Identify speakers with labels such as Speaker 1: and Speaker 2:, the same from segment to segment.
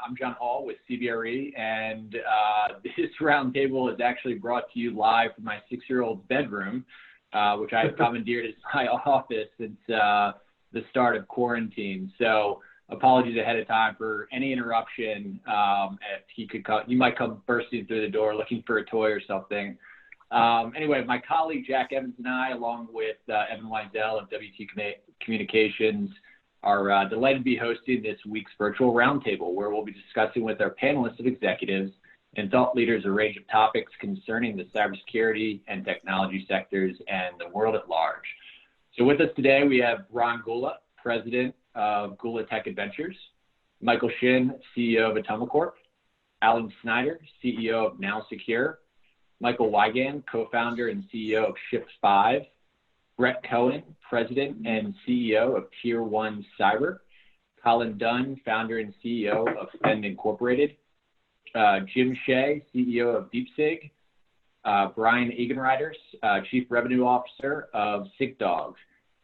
Speaker 1: I'm John Hall with CBRE, and this roundtable is actually brought to you live from my 6-year-old's bedroom, which I have commandeered as my office since the start of quarantine. So apologies ahead of time for any interruption. If he could come, you might come bursting through the door looking for a toy or something. Anyway, my colleague Jack Evans and I, along with Evan Weigand of WT Communications, are delighted to be hosting this week's virtual roundtable, where we'll be discussing with our panelists of executives and thought leaders a range of topics concerning the cybersecurity and technology sectors and the world at large. So with us today, we have Ron Gula, President of Gula Tech Adventures, Michael Shin, CEO of Atoma Corp, Alan Snyder, CEO of Now Secure, Michael Weigand, co-founder and CEO of Shift5, Bret Cohen, President and CEO of Tier 1 Cyber, Colin Dunn, founder and CEO of Fend Incorporated, Jim Shea, CEO of DeepSig, Brian Egenrieder, Chief Revenue Officer of SigDog,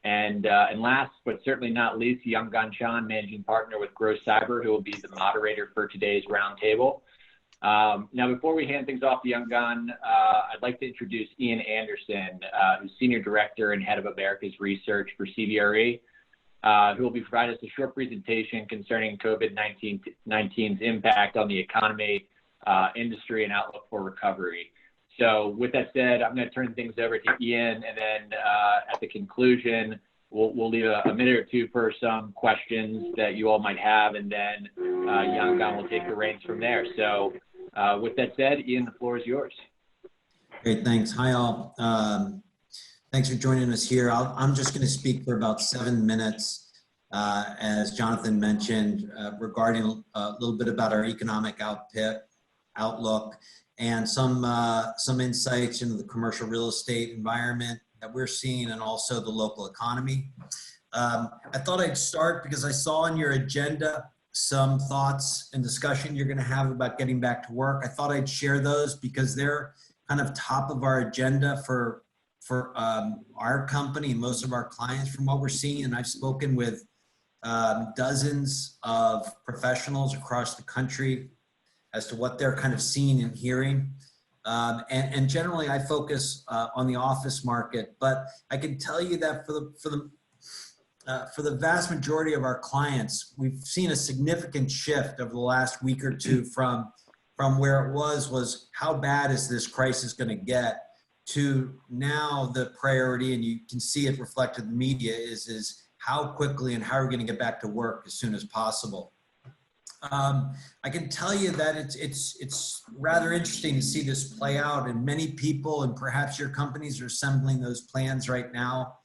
Speaker 1: and last but certainly not least, Weigand Chan, Managing Partner with Grow Cyber, who will be the moderator for today's roundtable. Now, before we hand things off to Weigand, I'd like to introduce Ian Anderson, who's Senior Director and Head of Americas Research for CBRE, who will be providing us a short presentation concerning COVID-19's impact on the economy, industry, and outlook for recovery. So with that said, I'm going to turn things over to Ian, and then at the conclusion, we'll leave a minute or two for some questions that you all might have, and then Weigand will take the reins from there. So with that said, Ian, the floor is yours.
Speaker 2: Great, thanks. Hi, all. Thanks for joining us here. I'm just going to speak for about 7 minutes, as Jonathan mentioned, regarding a little bit about our economic outlook and some insights into the commercial real estate environment that we're seeing, and also the local economy. I thought I'd start because I saw on your agenda some thoughts and discussion you're going to have about getting back to work. I thought I'd share those because they're kind of top of our agenda for our company and most of our clients from what we're seeing. And I've spoken with dozens of professionals across the country as to what they're kind of seeing and hearing. And generally I focus on the office market, but I can tell you that for the vast majority of our clients, we've seen a significant shift over the last week or two from where it was how bad is this crisis going to get, to now the priority, and you can see it reflected in the media, is how quickly and how are we going to get back to work as soon as possible. I can tell you that it's rather interesting to see this play out, and many people, and perhaps your companies, are assembling those plans right now.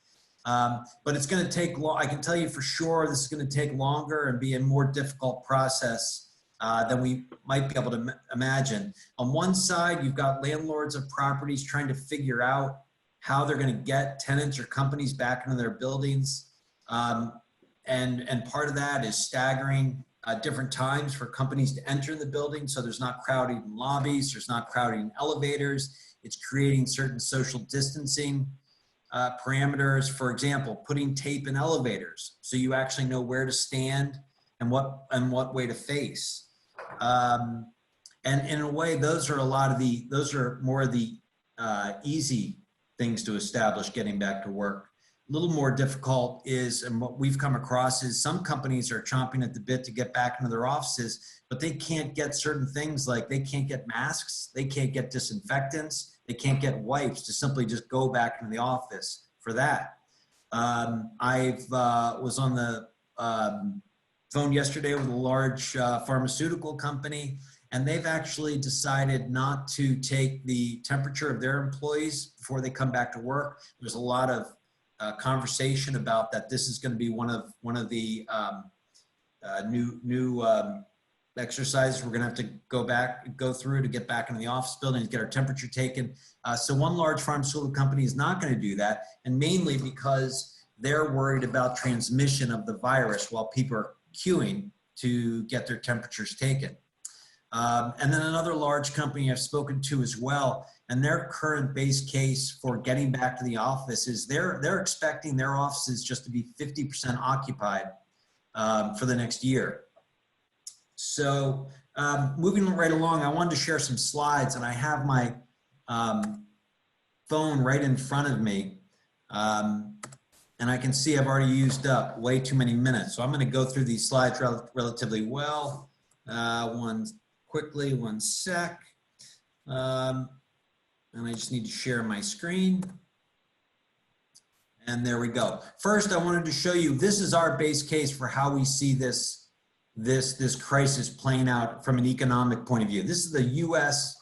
Speaker 2: But it's going to take I can tell you for sure this is going to take longer and be a more difficult process than we might be able to imagine. On one side, you've got landlords of properties trying to figure out how they're going to get tenants or companies back into their buildings. And part of that is staggering different times for companies to enter the building, so there's not crowding in lobbies, there's not crowding in elevators. It's creating certain social distancing parameters. For example, putting tape in elevators so you actually know where to stand and what way to face. And in a way, those are more of the easy things to establish getting back to work. A little more difficult is, and what we've come across is, some companies are chomping at the bit to get back into their offices, but they can't get certain things, like they can't get masks, they can't get disinfectants, they can't get wipes to simply just go back into the office for that. I was on the phone yesterday with a large pharmaceutical company, and they've actually decided not to take the temperature of their employees before they come back to work. There's a lot of conversation about that. This is going to be one of the new exercises we're going to have to go through to get back into the office building, to get our temperature taken. So one large pharmaceutical company is not going to do that, and mainly because they're worried about transmission of the virus while people are queuing to get their temperatures taken. And then another large company I've spoken to as well, and their current base case for getting back to the office is they're expecting their offices just to be 50% occupied for the next year. So moving right along, I wanted to share some slides, and I have my phone right in front of me. And I can see I've already used up way too many minutes. So I'm going to go through these slides relatively well. One sec. And I just need to share my screen. And there we go. First, I wanted to show you, this is our base case for how we see this crisis playing out from an economic point of view. This is the US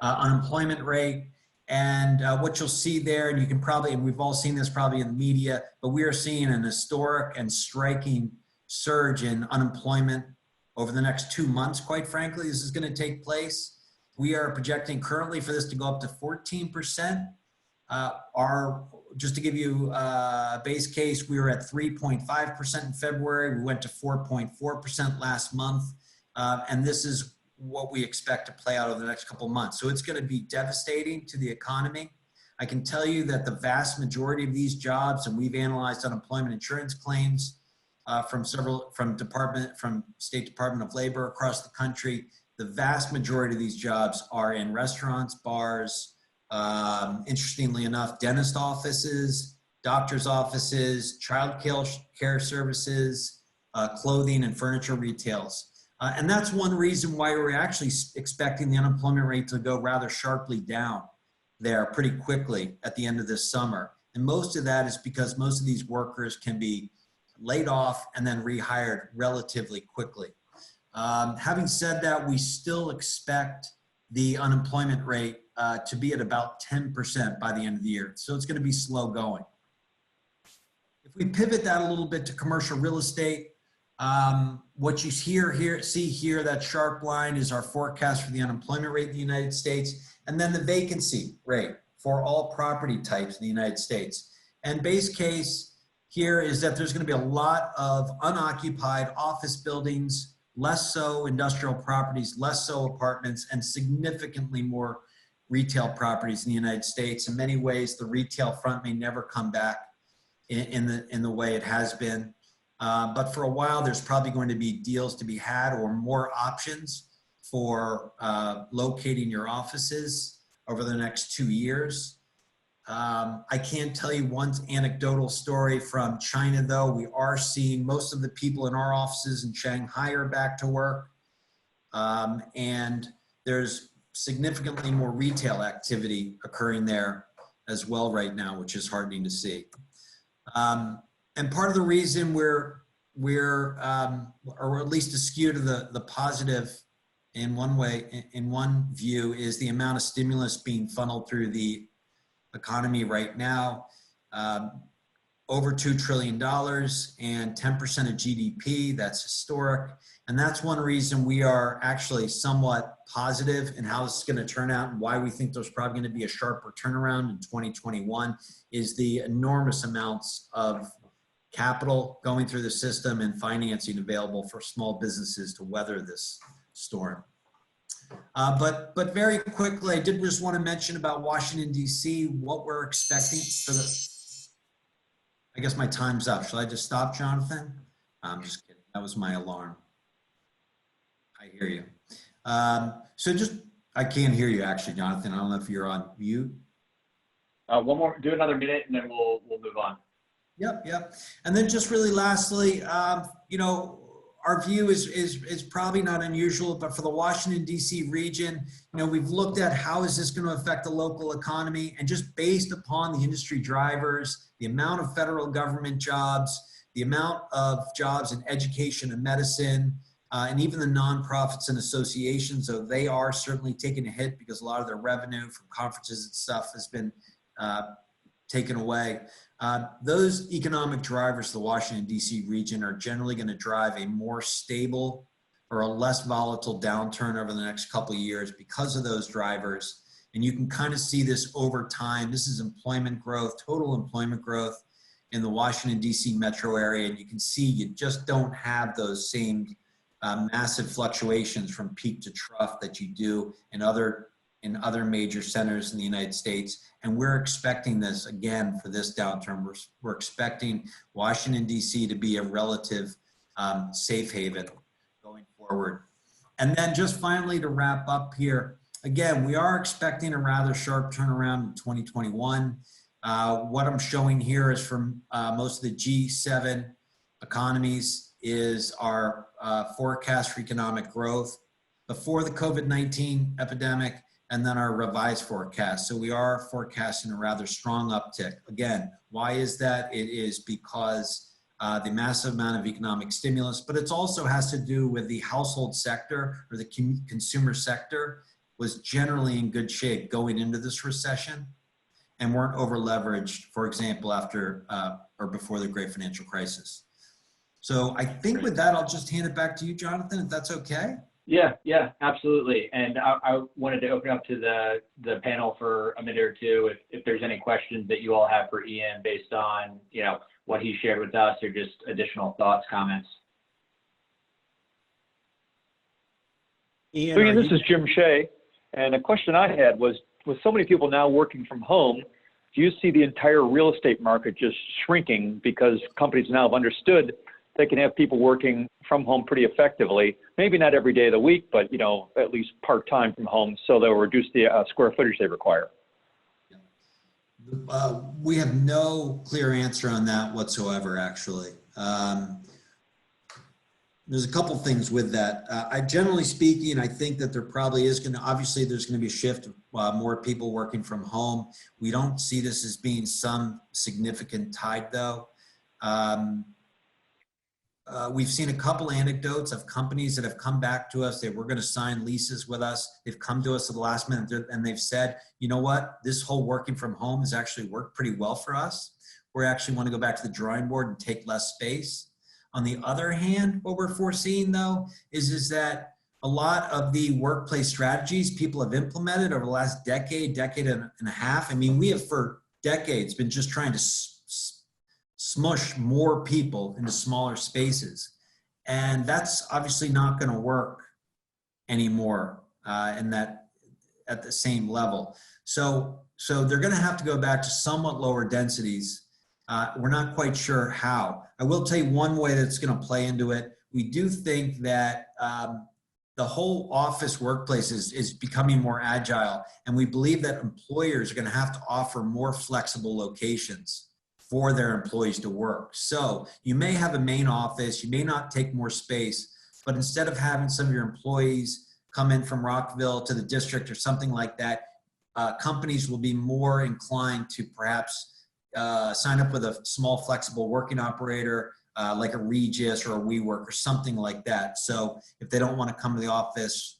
Speaker 2: unemployment rate. And what you'll see there, and you can probably, and we've all seen this probably in the media, but we are seeing an historic and striking surge in unemployment over the next 2 months. Quite frankly, this is going to take place. We are projecting currently for this to go up to 14%. Just to give you a base case, we were at 3.5% in February. We went to 4.4% last month. And this is what we expect to play out over the next couple of months. So it's going to be devastating to the economy. I can tell you that the vast majority of these jobs, and we've analyzed unemployment insurance claims from State Department of Labor across the country, the vast majority of these jobs are in restaurants, bars, interestingly enough, dentist offices, doctor's offices, child care services, clothing and furniture retails. And that's one reason why we're actually expecting the unemployment rate to go rather sharply down there pretty quickly at the end of this summer. And most of that is because most of these workers can be laid off and then rehired relatively quickly. Having said that, we still expect the unemployment rate to be at about 10% by the end of the year. So it's going to be slow going. If we pivot that a little bit to commercial real estate, what you see here, that sharp line is our forecast for the unemployment rate in the United States, and then the vacancy rate for all property types in the United States. And base case here is that there's going to be a lot of unoccupied office buildings, less so industrial properties, less so apartments, and significantly more retail properties in the United States. In many ways, the retail front may never come back in the way it has been. But for a while, there's probably going to be deals to be had or more options for locating your offices over the next 2 years. I can't tell you one anecdotal story from China, though. We are seeing most of the people in our offices in Shanghai are back to work. And there's significantly more retail activity occurring there as well right now, which is heartening to see. And part of the reason we're or at least askew to the positive in one way, in one view, is the amount of stimulus being funneled through the economy right now. Over $2 trillion and 10% of GDP, that's historic. And that's one reason we are actually somewhat positive in how this is going to turn out and why we think there's probably going to be a sharper turnaround in 2021 is the enormous amounts of capital going through the system and financing available for small businesses to weather this storm. But very quickly, I did just want to mention about Washington, D.C., what we're expecting for the, I guess my time's up. Shall I just stop, Jonathan? I'm just kidding. That was my alarm. I hear you. I can't hear you actually, Jonathan. I don't know if you're on mute.
Speaker 1: One more, do another minute and then we'll move on.
Speaker 2: Yep. And then just really lastly, our view is probably not unusual, but for the Washington, D.C. region, we've looked at how is this going to affect the local economy, and just based upon the industry drivers, the amount of federal government jobs, the amount of jobs in education and medicine, and even the nonprofits and associations, though they are certainly taking a hit because a lot of their revenue from conferences and stuff has been taken away. Those economic drivers of the Washington, D.C. region are generally going to drive a more stable or a less volatile downturn over the next couple of years because of those drivers. And you can kind of see this over time. This is employment growth, total employment growth in the Washington, D.C. metro area. And you can see you just don't have those same massive fluctuations from peak to trough that you do in other major centers in the United States. And we're expecting this again for this downturn. We're expecting Washington, D.C. to be a relative safe haven going forward. And then just finally to wrap up here, again, we are expecting a rather sharp turnaround in 2021. What I'm showing here is from most of the G7 economies is our forecast for economic growth before the COVID-19 epidemic, and then our revised forecast. So we are forecasting a rather strong uptick. Again, why is that? It is because the massive amount of economic stimulus, but it also has to do with the household sector or the consumer sector was generally in good shape going into this recession and weren't over leveraged, for example, after or before the great financial crisis. So I think with that, I'll just hand it back to you, Jonathan, if that's okay.
Speaker 1: Yeah, absolutely. And I wanted to open up to the panel for a minute or two if there's any questions that you all have for Ian based on, what he shared with us or just additional thoughts, comments.
Speaker 3: Ian, this is Jim Shea. And a question I had was, with so many people now working from home, do you see the entire real estate market just shrinking because companies now have understood they can have people working from home pretty effectively, maybe not every day of the week, but at least part-time from home, so they'll reduce the square footage they require?
Speaker 2: We have no clear answer on that whatsoever, actually. There's a couple things with that. I generally speaking, I think that there probably is obviously there's going to be a shift of more people working from home. We don't see this as being some significant tide though. We've seen a couple anecdotes of companies that have come back to us. They were going to sign leases with us. They've come to us at the last minute and they've said, you know what, this whole working from home has actually worked pretty well for us. We actually want to go back to the drawing board and take less space. On the other hand, what we're foreseeing though is that a lot of the workplace strategies people have implemented over the last decade and a half. I mean, we have for decades been just trying to smush more people into smaller spaces. And that's obviously not going to work anymore at the same level. So they're going to have to go back to somewhat lower densities. We're not quite sure how. I will tell you one way that's going to play into it. We do think that the whole office workplace is becoming more agile, and we believe that employers are going to have to offer more flexible locations for their employees to work. So you may have a main office, you may not take more space, but instead of having some of your employees come in from Rockville to the district or something like that, companies will be more inclined to perhaps sign up with a small flexible working operator like a Regis or a WeWork or something like that. So if they don't want to come to the office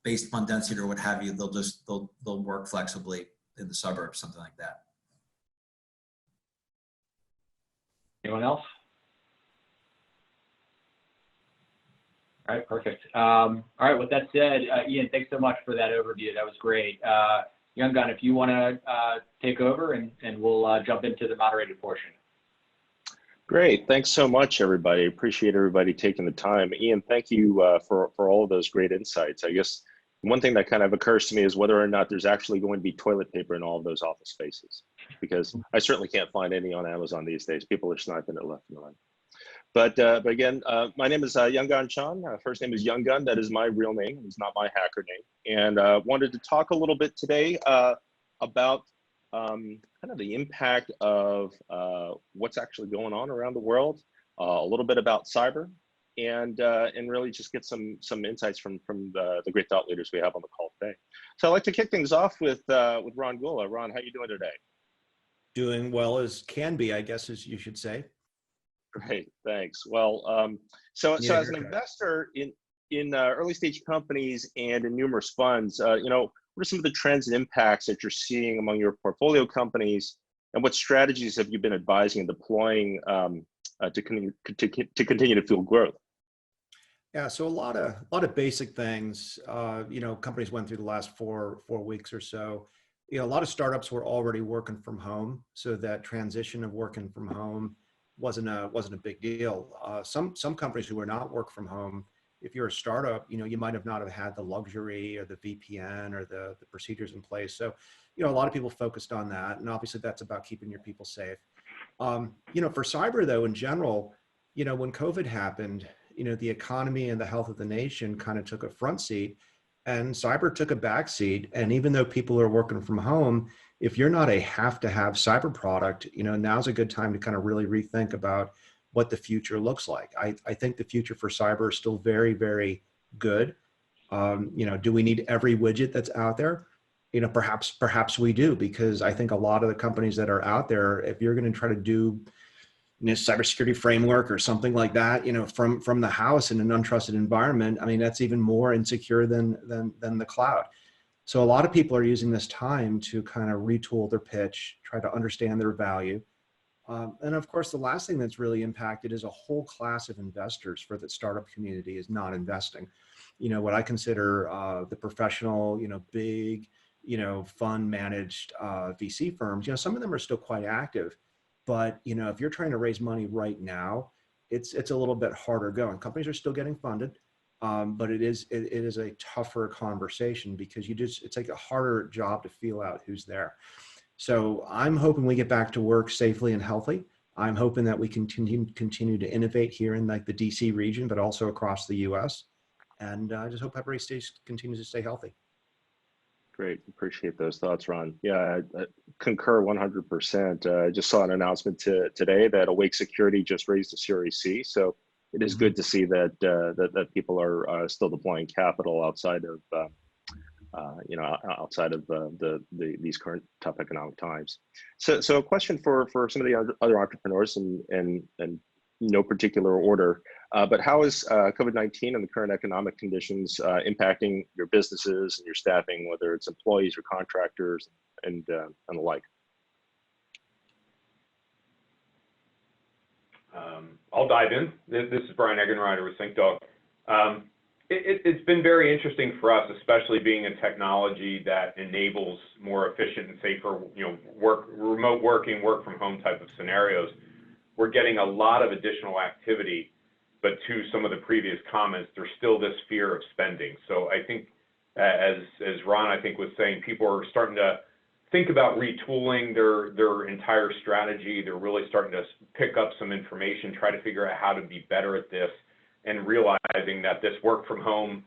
Speaker 2: based upon density or what have you, they'll work flexibly in the suburbs, something like that.
Speaker 1: Anyone else? All right, perfect. All right, with that said, Ian, thanks so much for that overview. That was great. Young Gun, if you want to take over and we'll jump into the moderated portion.
Speaker 4: Great. Thanks so much, everybody. Appreciate everybody taking the time. Ian, thank you for all of those great insights. I guess one thing that kind of occurs to me is whether or not there's actually going to be toilet paper in all of those office spaces, because I certainly can't find any on Amazon these days. People are sniping it left and right. But again, my name is Young Gun Chan. First name is Young Gun. That is my real name. It's not my hacker name. And wanted to talk a little bit today about kind of the impact of what's actually going on around the world, a little bit about cyber, and really just get some insights from the great thought leaders we have on the call today. So I'd like to kick things off with Ron Gula. Ron, how you doing today?
Speaker 5: Doing well as can be, I guess, as you should say.
Speaker 4: Great, thanks. Well, so as an investor in early stage companies and in numerous funds, what are some of the trends and impacts that you're seeing among your portfolio companies, and what strategies have you been advising and deploying to continue to fuel growth?
Speaker 5: Yeah, so a lot of basic things. Companies went through the last four weeks or so. A lot of startups were already working from home, so that transition of working from home wasn't a big deal. Some companies who were not work from home, if you're a startup, you might have not have had the luxury or the VPN or the procedures in place. So, a lot of people focused on that, and obviously that's about keeping your people safe. For cyber though, in general, when COVID happened, the economy and the health of the nation kind of took a front seat, and cyber took a back seat. And even though people are working from home, if you're not a have-to-have cyber product, now's a good time to kind of really rethink about what the future looks like. I think the future for cyber is still very, very good. Do we need every widget that's out there? Perhaps we do, because I think a lot of the companies that are out there, if you're going to try to do cybersecurity framework or something like that, from the house in an untrusted environment, I mean, that's even more insecure than the cloud. So a lot of people are using this time to kind of retool their pitch, try to understand their value. And of course, the last thing that's really impacted is a whole class of investors for the startup community is not investing. What I consider the professional, big, fund managed VC firms, some of them are still quite active. But, if you're trying to raise money right now, it's a little bit harder going. Companies are still getting funded, but it is a tougher conversation because it's like a harder job to feel out who's there. So I'm hoping we get back to work safely and healthy. I'm hoping that we continue to innovate here in like the DC region, but also across the US. And I just hope everybody continues to stay healthy.
Speaker 4: Great, appreciate those thoughts, Ron. Yeah, I concur 100%. I just saw an announcement today that Awake Security just raised a Series C. So it is good to see that that people are still deploying capital outside of these current tough economic times. So a question for some of the other entrepreneurs and no particular order, but how is COVID-19 and the current economic conditions impacting your businesses and your staffing, whether it's employees or contractors and the like?
Speaker 6: I'll dive in. This is Brian Egenrieder with SyncDog. It's been very interesting for us, especially being a technology that enables more efficient and safer, remote working, work from home type of scenarios. We're getting a lot of additional activity, but to some of the previous comments, there's still this fear of spending. So I think, as Ron, I think was saying, people are starting to think about retooling their entire strategy. They're really starting to pick up some information, try to figure out how to be better at this, and realizing that this work from home,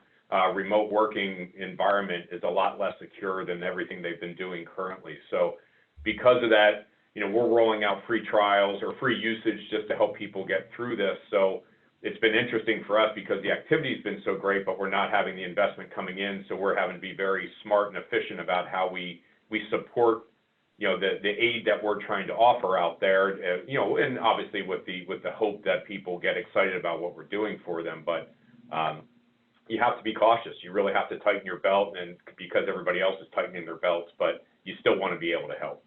Speaker 6: remote working environment is a lot less secure than everything they've been doing currently. So because of that, we're rolling out free trials or free usage just to help people get through this. So it's been interesting for us because the activity's been so great, but we're not having the investment coming in. So we're having to be very smart and efficient about how we support, the aid that we're trying to offer out there, and obviously with the hope that people get excited about what we're doing for them. But you have to be cautious. You really have to tighten your belt, and because everybody else is tightening their belts, but you still want to be able to help.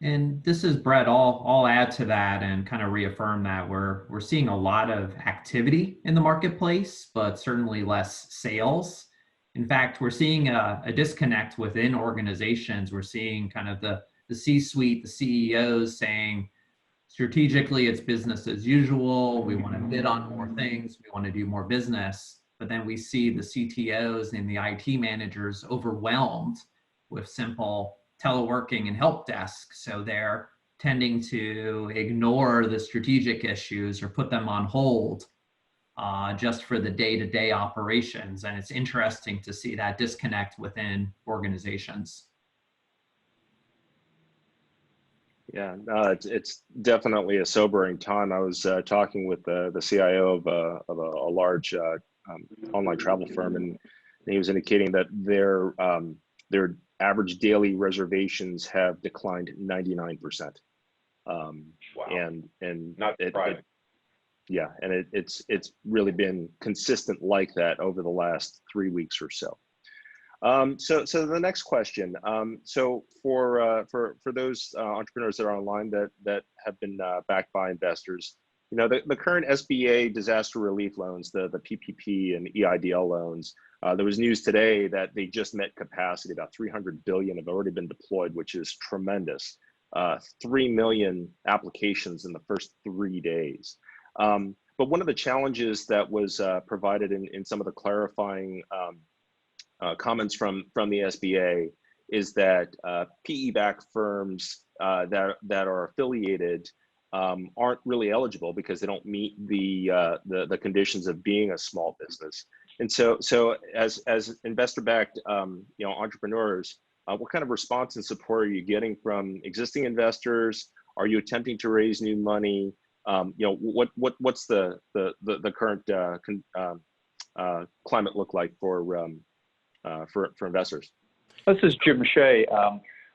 Speaker 7: And this is Bret. I'll add to that and kind of reaffirm that we're seeing a lot of activity in the marketplace, but certainly less sales. In fact, we're seeing a disconnect within organizations. We're seeing kind of the C-suite, the CEOs saying, strategically, it's business as usual. We want to bid on more things. We want to do more business. But then we see the CTOs and the IT managers overwhelmed with simple teleworking and help desk. So they're tending to ignore the strategic issues or put them on hold just for the day-to-day operations. And it's interesting to see that disconnect within organizations.
Speaker 4: Yeah, no, it's definitely a sobering time. I was talking with the CIO of a large online travel firm, and he was indicating that their average daily reservations have declined 99%.
Speaker 6: Wow.
Speaker 4: And
Speaker 6: not surprising.
Speaker 4: Yeah, and it's really been consistent like that over the last 3 weeks or so. So the next question. So for those entrepreneurs that are online that have been backed by investors, the current SBA disaster relief loans, the PPP and EIDL loans. There was news today that they just met capacity. About 300 billion have already been deployed, which is tremendous. 3 million applications in the first 3 days. But one of the challenges that was provided in some of the clarifying comments from the SBA is that PE-backed firms that are affiliated aren't really eligible because they don't meet the conditions of being a small business. And so as investor-backed entrepreneurs, what kind of response and support are you getting from existing investors? Are you attempting to raise new money? What's the current climate look like for investors?
Speaker 3: This is Jim Shea.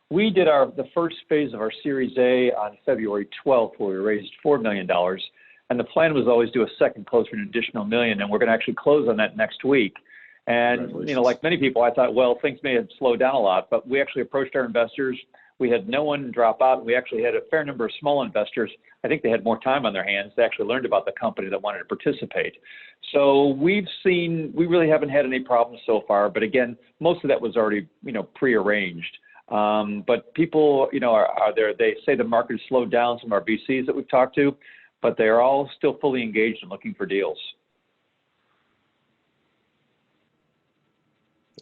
Speaker 3: We did the first phase of our Series A on February 12th, where we raised $4 million. And the plan was always do a second close for an additional $1 million, and we're going to actually close on that next week. And, like many people, I thought, well, things may have slowed down a lot, but we actually approached our investors. We had no one drop out. We actually had a fair number of small investors. I think they had more time on their hands. They actually learned about the company that wanted to participate. So we really haven't had any problems so far. But again, most of that was already, prearranged. But people, are there, they say the market has slowed down, some of our VCs that we've talked to, but they're all still fully engaged in looking for deals.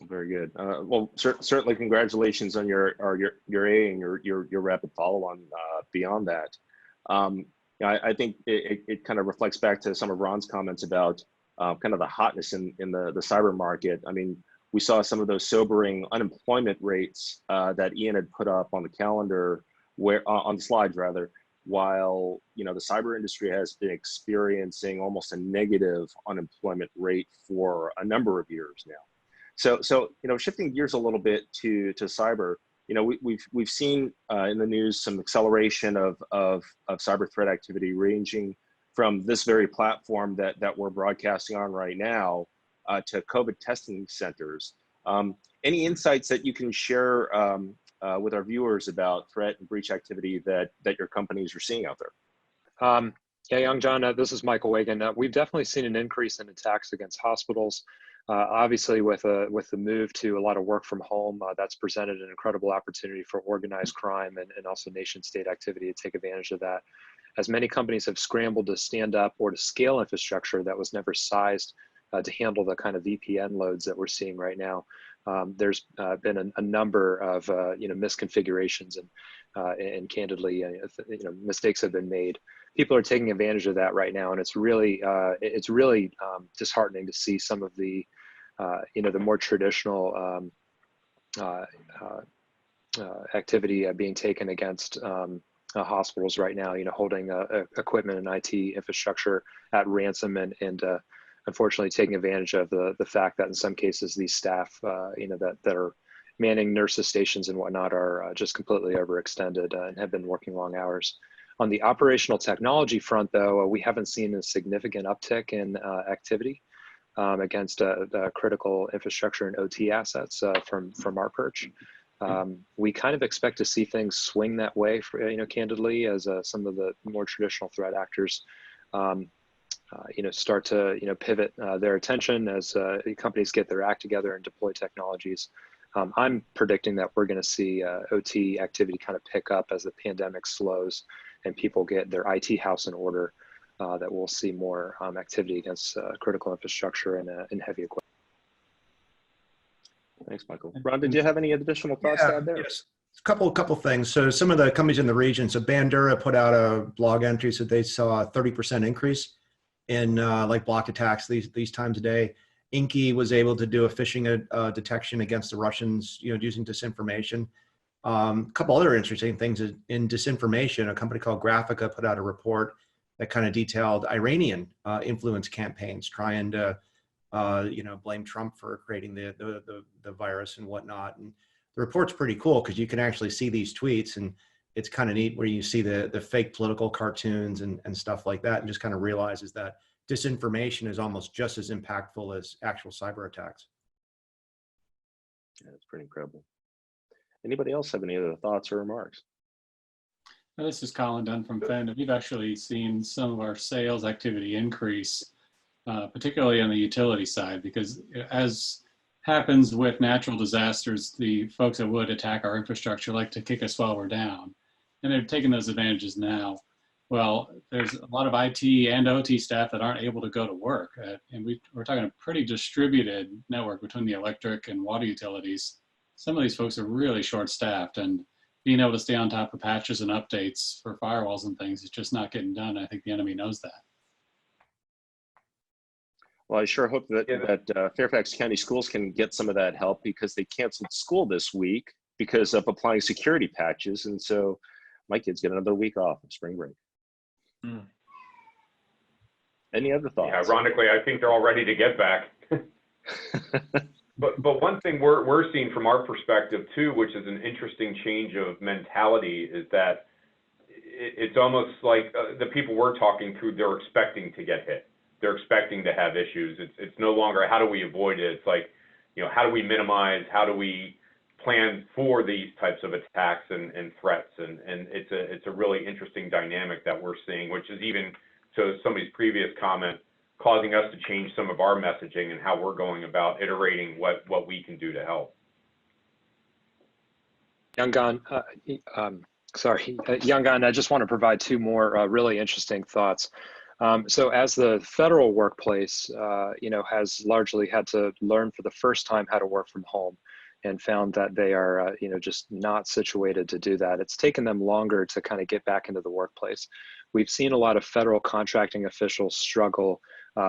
Speaker 4: Very good. Well, certainly congratulations on your A and your rapid follow-on beyond that. I think it kind of reflects back to some of Ron's comments about kind of the hotness in the cyber market. I mean, we saw some of those sobering unemployment rates that Ian had put up on the calendar, on the slides rather, while the cyber industry has been experiencing almost a negative unemployment rate for a number of years now. So shifting gears a little bit to cyber, we've seen in the news some acceleration of cyber threat activity ranging from this very platform that we're broadcasting on right now to COVID testing centers. Any insights that you can share with our viewers about threat and breach activity that your companies are seeing out there?
Speaker 8: Yeah, Young John, this is Michael Weigand. We've definitely seen an increase in attacks against hospitals. Obviously, with the move to a lot of work from home, that's presented an incredible opportunity for organized crime and also nation-state activity to take advantage of that. As many companies have scrambled to stand up or to scale infrastructure that was never sized to handle the kind of VPN loads that we're seeing right now, there's been a number of misconfigurations and candidly, mistakes have been made. People are taking advantage of that right now, and it's really disheartening to see some of the the more traditional activity being taken against hospitals right now. Holding equipment and IT infrastructure at ransom and unfortunately taking advantage of the fact that in some cases these staff that are manning nurses stations and whatnot are just completely overextended and have been working long hours. On the operational technology front, though, we haven't seen a significant uptick in activity against critical infrastructure and OT assets from our perch. We kind of expect to see things swing that way, candidly, as some of the more traditional threat actors, start to pivot their attention as companies get their act together and deploy technologies. I'm predicting that we're going to see OT activity kind of pick up as the pandemic slows and people get their IT house in order, that we'll see more activity against critical infrastructure and heavy equipment.
Speaker 4: Thanks, Michael. Ron, did you have any additional thoughts to add there?
Speaker 5: Yes. A couple things. So some of the companies in the region, so Bandura put out a blog entry, so they saw a 30% increase in block attacks these times a day. Inky was able to do a phishing detection against the Russians, using disinformation. A couple other interesting things is in disinformation, a company called Graphica put out a report that kind of detailed Iranian influence campaigns trying to, blame Trump for creating the virus and whatnot. And the report's pretty cool because you can actually see these tweets, and it's kind of neat where you see the fake political cartoons and stuff like that, and just kind of realizes that disinformation is almost just as impactful as actual cyber attacks.
Speaker 4: Yeah, it's pretty incredible. Anybody else have any other thoughts or remarks?
Speaker 9: This is Colin Dunn from Fend. We've actually seen some of our sales activity increase, particularly on the utility side, because as happens with natural disasters, the folks that would attack our infrastructure like to kick us while we're down. And they're taking those advantages now. Well, there's a lot of IT and OT staff that aren't able to go to work. And we're talking a pretty distributed network between the electric and water utilities. Some of these folks are really short-staffed, and being able to stay on top of patches and updates for firewalls and things is just not getting done. I think the enemy knows that.
Speaker 4: Well, I sure hope that Fairfax County schools can get some of that help, because they canceled school this week because of applying security patches. And so my kids get another week off of spring break. Any other thoughts?
Speaker 6: Yeah, ironically, I think they're all ready to get back. But one thing we're seeing from our perspective too, which is an interesting change of mentality, is that it's almost like the people we're talking to, they're expecting to get hit. They're expecting to have issues. It's no longer how do we avoid it. It's like, how do we minimize? How do we plan for these types of attacks and threats? And it's a really interesting dynamic that we're seeing, which is, even to somebody's previous comment, causing us to change some of our messaging and how we're going about iterating what we can do to help.
Speaker 8: Yangon, Yangon, I just want to provide two more really interesting thoughts. So as the federal workplace, has largely had to learn for the first time how to work from home, and found that they are, just not situated to do that. It's taken them longer to kind of get back into the workplace. We've seen a lot of federal contracting officials struggle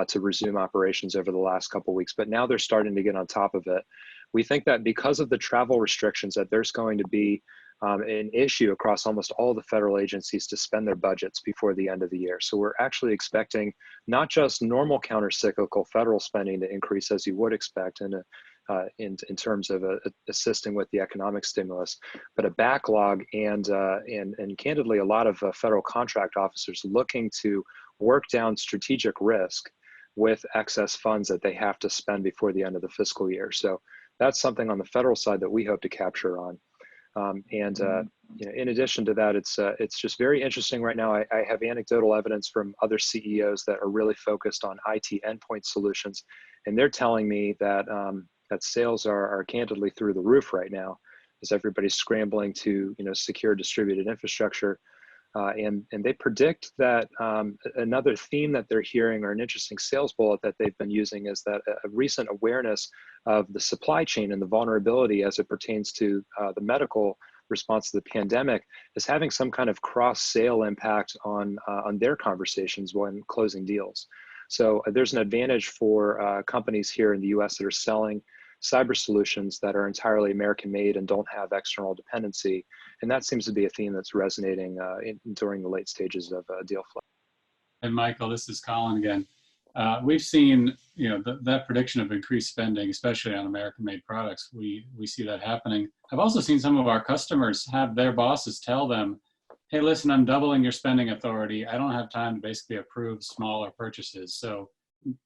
Speaker 8: to resume operations over the last couple of weeks, but now they're starting to get on top of it. We think that because of the travel restrictions, that there's going to be an issue across almost all the federal agencies to spend their budgets before the end of the year. So we're actually expecting not just normal counter-cyclical federal spending to increase, as you would expect in terms of assisting with the economic stimulus, but a backlog and candidly a lot of federal contract officers looking to work down strategic risk with excess funds that they have to spend before the end of the fiscal year. So that's something on the federal side that we hope to capture on. In addition to that, it's just very interesting right now. I have anecdotal evidence from other CEOs that are really focused on IT endpoint solutions, and they're telling me that that sales are candidly through the roof right now, as everybody's scrambling to secure distributed infrastructure. And they predict that another theme that they're hearing, or an interesting sales bullet that they've been using, is that a recent awareness of the supply chain and the vulnerability as it pertains to the medical response to the pandemic is having some kind of cross-sale impact on their conversations when closing deals. So there's an advantage for companies here in the US that are selling cyber solutions that are entirely American-made and don't have external dependency. And that seems to be a theme that's resonating during the late stages of deal flow.
Speaker 9: And Michael, this is Colin again. We've seen, that prediction of increased spending, especially on American-made products. We see that happening. I've also seen some of our customers have their bosses tell them, hey, listen, I'm doubling your spending authority. I don't have time to basically approve smaller purchases. So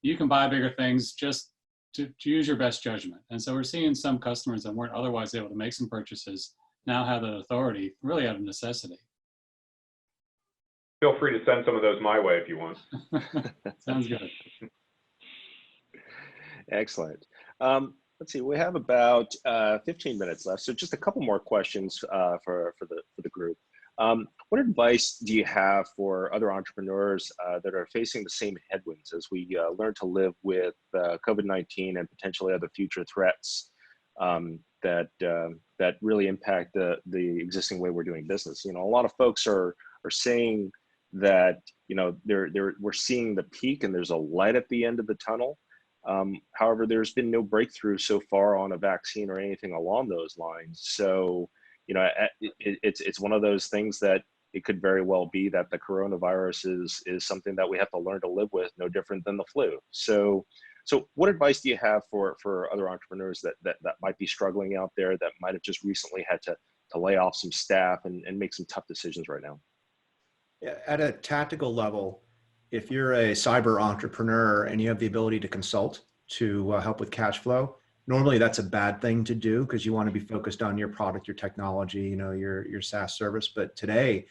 Speaker 9: you can buy bigger things, just to use your best judgment. And so we're seeing some customers that weren't otherwise able to make some purchases now have that authority, really out of necessity.
Speaker 6: Feel free to send some of those my way if you want.
Speaker 9: Sounds good.
Speaker 4: Excellent. Let's see, we have about 15 minutes left. So just a couple more questions for the group. What advice do you have for other entrepreneurs that are facing the same headwinds as we learn to live with COVID-19 and potentially other future threats that really impact the existing way we're doing business? A lot of folks are saying that we're seeing the peak and there's a light at the end of the tunnel. However, there's been no breakthrough so far on a vaccine or anything along those lines. So it's one of those things that it could very well be that the coronavirus is something that we have to learn to live with, no different than the flu. So what advice do you have for other entrepreneurs that might be struggling out there, that might have just recently had to lay off some staff and make some tough decisions right now?
Speaker 5: Yeah, at a tactical level, if you're a cyber entrepreneur and you have the ability to consult to help with cash flow, normally that's a bad thing to do because you want to be focused on your product, your technology, your SaaS service. But today,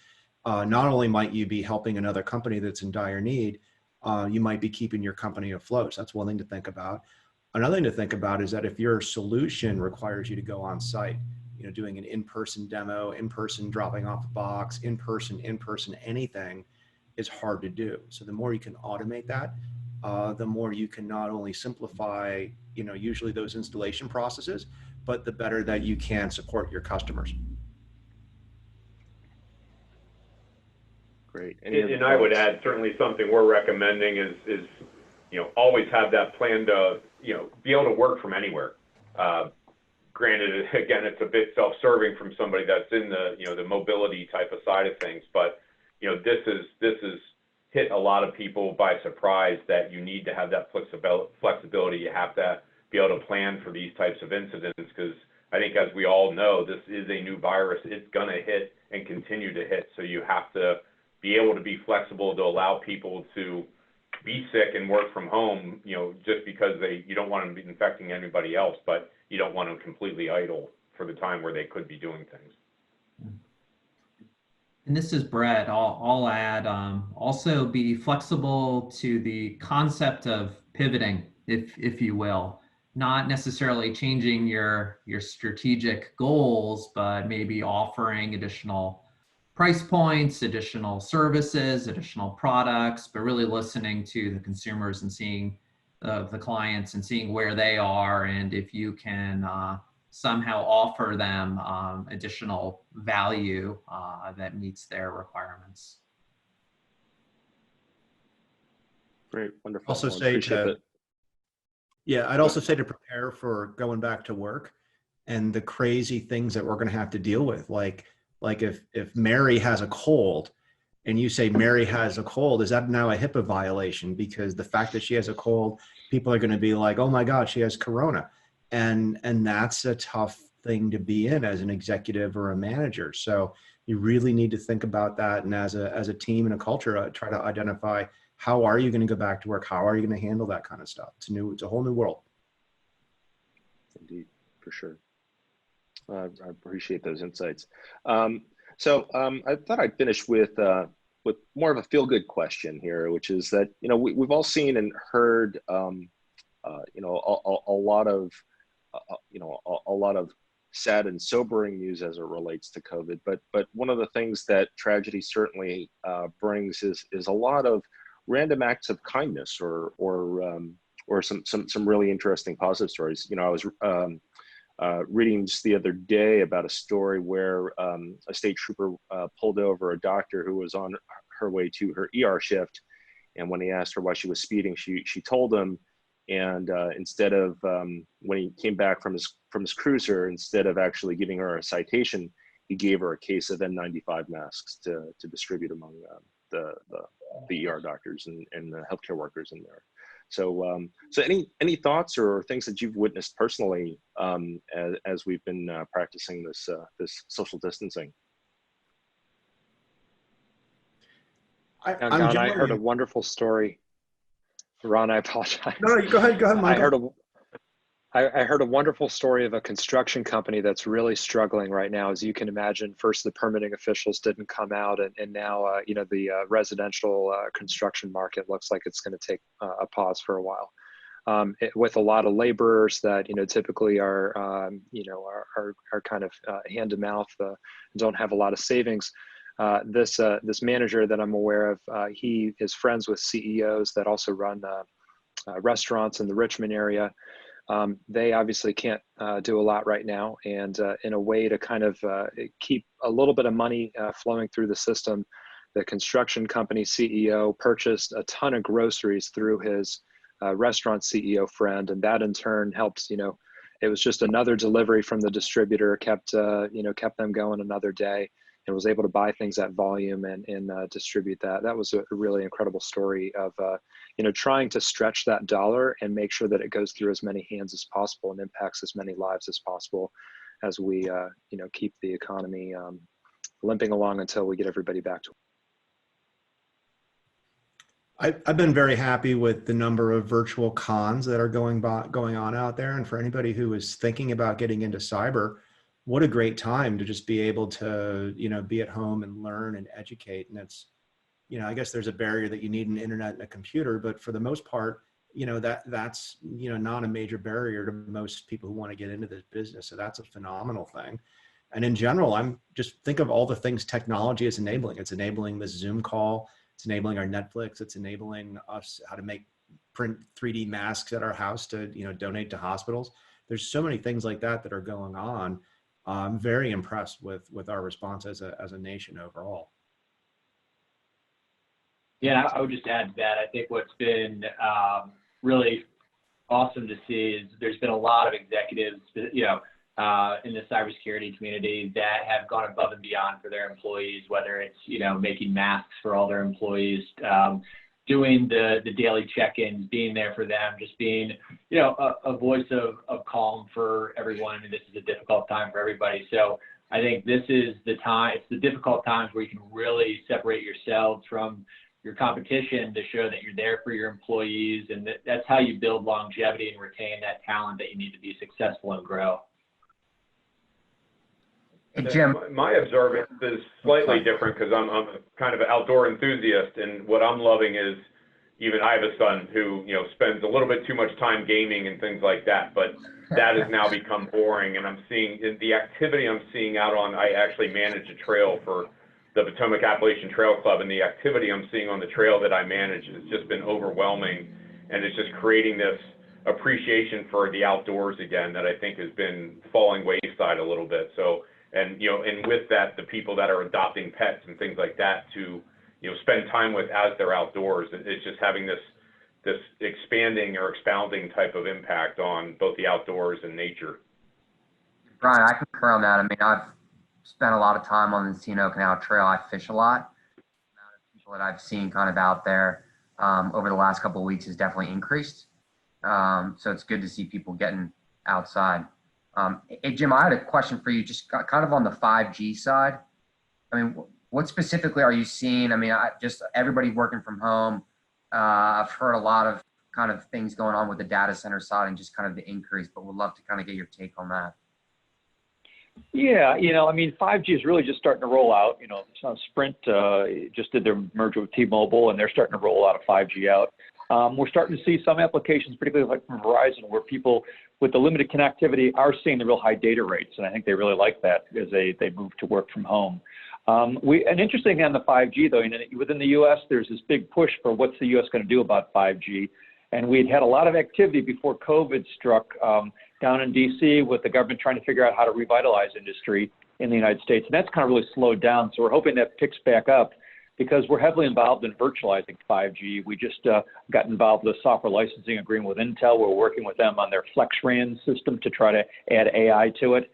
Speaker 5: not only might you be helping another company that's in dire need, you might be keeping your company afloat. So that's one thing to think about. Another thing to think about is that if your solution requires you to go on site, doing an in-person demo, in-person dropping off a box, in-person, anything is hard to do. So the more you can automate that, the more you can not only simplify, usually those installation processes, but the better that you can support your customers.
Speaker 4: Great. Any other
Speaker 6: And I would
Speaker 4: thoughts?
Speaker 6: add, certainly something we're recommending is always have that plan to, be able to work from anywhere. Granted, again, it's a bit self-serving from somebody that's in the mobility type of side of things, but, this is hit a lot of people by surprise that you need to have that flexibility. You have to be able to plan for these types of incidents, because I think, as we all know, this is a new virus. It's going to hit and continue to hit. So you have to be able to be flexible to allow people to be sick and work from home, just because you don't want them to be infecting anybody else, but you don't want them completely idle for the time where they could be doing things.
Speaker 7: And this is Bret. I'll add, also be flexible to the concept of pivoting, if you will, not necessarily changing your strategic goals, but maybe offering additional price points, additional services, additional products, but really listening to the consumers and seeing the clients and seeing where they are, and if you can somehow offer them additional value that meets their requirements.
Speaker 4: Great, wonderful.
Speaker 5: Also
Speaker 4: Well,
Speaker 5: say
Speaker 4: appreciate that.
Speaker 5: Yeah, I'd also say to prepare for going back to work and the crazy things that we're going to have to deal with. Like if Mary has a cold and you say Mary has a cold, is that now a HIPAA violation? Because the fact that she has a cold, people are going to be like, oh my God, she has corona. And that's a tough thing to be in as an executive or a manager. So you really need to think about that. And as a team and a culture, try to identify, how are you going to go back to work? How are you going to handle that kind of stuff? It's a whole new world.
Speaker 4: Indeed, for sure. I appreciate those insights. So I thought I'd finish with more of a feel-good question here, which is that, we've all seen and heard, a lot of sad and sobering news as it relates to COVID. But one of the things that tragedy certainly brings is a lot of random acts of kindness or some really interesting positive stories. I was reading just the other day about a story where a state trooper pulled over a doctor who was on her way to her ER shift, and when he asked her why she was speeding, she told him. And instead of when he came back from his cruiser, instead of actually giving her a citation, he gave her a case of N95 masks to distribute among the ER doctors and the healthcare workers in there. So, so any thoughts or things that you've witnessed personally as we've been practicing this social distancing?
Speaker 8: I heard a wonderful story. Ron, I apologize.
Speaker 5: No, go ahead, Michael.
Speaker 8: I heard a wonderful story of a construction company that's really struggling right now. As you can imagine, first the permitting officials didn't come out, and now the residential construction market looks like it's going to take a pause for a while. With a lot of laborers that typically are kind of hand to mouth, don't have a lot of savings. This manager that I'm aware of, he is friends with CEOs that also run restaurants in the Richmond area. They obviously can't do a lot right now, and in a way to kind of keep a little bit of money flowing through the system, the construction company CEO purchased a ton of groceries through his restaurant CEO friend, and that in turn helped. It was just another delivery from the distributor, kept them going another day, and was able to buy things at volume and distribute that. That was a really incredible story of trying to stretch that dollar and make sure that it goes through as many hands as possible and impacts as many lives as possible as we keep the economy limping along until we get everybody back to work.
Speaker 5: I've been very happy with the number of virtual cons that are going on out there. And for anybody who is thinking about getting into cyber, what a great time to just be able to, be at home and learn and educate. And it's, I guess there's a barrier that you need an internet and a computer, but for the most part, that's not a major barrier to most people who want to get into this business. So that's a phenomenal thing. And in general, I'm just think of all the things technology is enabling. It's enabling this Zoom call. It's enabling our Netflix. It's enabling us how to print 3D masks at our house to, donate to hospitals. There's so many things like that are going on. I'm very impressed with our response as a nation overall.
Speaker 1: Yeah, I would just add to that. I think what's been really awesome to see is there's been a lot of executives, you know, in the cybersecurity community that have gone above and beyond for their employees, whether it's, you know, making masks for all their employees, doing the daily check-ins, being there for them, just being, you know, a voice of calm for everyone. I mean, this is a difficult time for everybody. So I think this is the time, it's the difficult times where you can really separate yourselves from your competition to show that you're there for your employees. And that's how you build longevity and retain that talent that you need to be successful and grow.
Speaker 10: Hey, Jim.
Speaker 6: My observance is slightly different because I'm a kind of an outdoor enthusiast, and what I'm loving is, even I have a son who, you know, spends a little bit too much time gaming and things like that, but that has now become boring. And I'm seeing the activity I'm seeing out on, I actually manage a trail for the Potomac Appalachian Trail Club, and the activity I'm seeing on the trail that I manage has just been overwhelming, and it's just creating this appreciation for the outdoors again that I think has been falling wayside a little bit. So, and, you know, and with that, the people that are adopting pets and things like that to, you know, spend time with as they're outdoors, it's just having this expanding or expounding type of impact on both the outdoors and nature.
Speaker 10: Brian, I concur on that. I mean, I've spent a lot of time on the Encino Canal Trail. I fish a lot. The amount of people that I've seen kind of out there over the last couple of weeks has definitely increased. So it's good to see people getting outside. Hey, Jim, I had a question for you, just kind of on the 5G side. I mean, what specifically are you seeing? I mean, just everybody working from home. I've heard a lot of kind of things going on with the data center side and just kind of the increase, but would love to kind of get your take on that.
Speaker 3: Yeah, you know, I mean, 5G is really just starting to roll out. You know, Sprint just did their merger with T-Mobile, and they're starting to roll out a 5G out. We're starting to see some applications, particularly like from Verizon, where people with the limited connectivity are seeing the real high data rates, and I think they really like that as they move to work from home. And interesting on the 5G, though, you know, within the U.S., there's this big push for what's the U.S. going to do about 5G. And we'd had a lot of activity before COVID struck down in D.C. with the government trying to figure out how to revitalize industry in the United States. And that's kind of really slowed down. So we're hoping that picks back up because we're heavily involved in virtualizing 5G. We just got involved with a software licensing agreement with Intel. We're working with them on their FlexRAN system to try to add AI to it.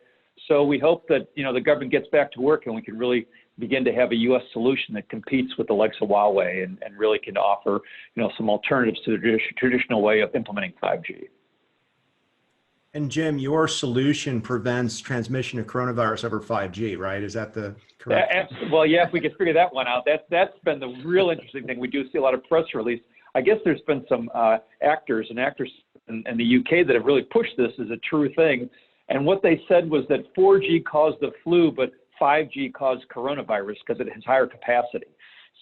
Speaker 3: So we hope that, you know, the government gets back to work and we can really begin to have a U.S. solution that competes with the likes of Huawei and really can offer, you know, some alternatives to the traditional way of implementing 5G.
Speaker 5: And Jim, your solution prevents transmission of coronavirus over 5G, right? Is that the correct?
Speaker 3: Well, yeah, if we could figure that one out, that's been the real interesting thing. We do see a lot of press release. I guess there's been some actors in the UK that have really pushed this as a true thing. And what they said was that 4G caused the flu, but 5G caused coronavirus because it has higher capacity.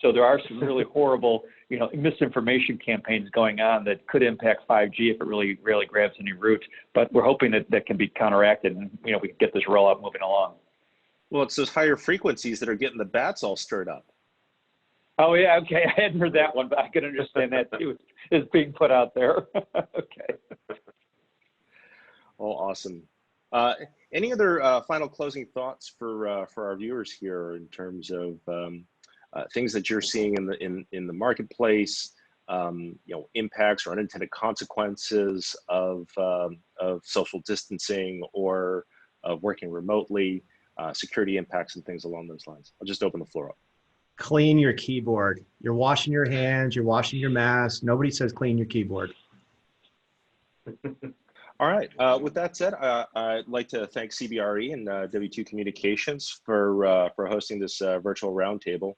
Speaker 3: So there are some really horrible, you know, misinformation campaigns going on that could impact 5G if it really grabs any root. But we're hoping that can be counteracted and, you know, we can get this rollout moving along.
Speaker 4: Well, it's those higher frequencies that are getting the bats all stirred up.
Speaker 3: Oh, yeah. Okay. I hadn't heard that one, but I can understand that too. Is being put out there. Okay.
Speaker 4: Oh, awesome. Any other final closing thoughts for our viewers here in terms of things that you're seeing in the marketplace, you know, impacts or unintended consequences of social distancing or of working remotely, security impacts and things along those lines? I'll just open the floor up.
Speaker 5: Clean your keyboard. You're washing your hands, you're washing your mask. Nobody says clean your keyboard.
Speaker 4: All right. With that said, I'd like to thank CBRE and W2 Communications for hosting this virtual roundtable.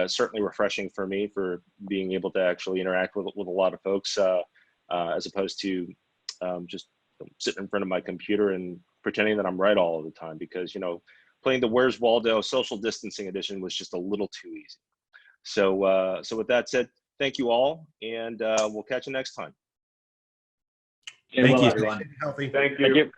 Speaker 4: Certainly refreshing for me for being able to actually interact with a lot of folks as opposed to just sitting in front of my computer and pretending that I'm right all of the time, because, you know, playing the Where's Waldo social distancing edition was just a little too easy. So, so with that said, thank you all, and we'll catch you next time.
Speaker 1: Thank you,
Speaker 5: Thank you.
Speaker 1: everyone.
Speaker 5: Healthy.
Speaker 3: Thank you.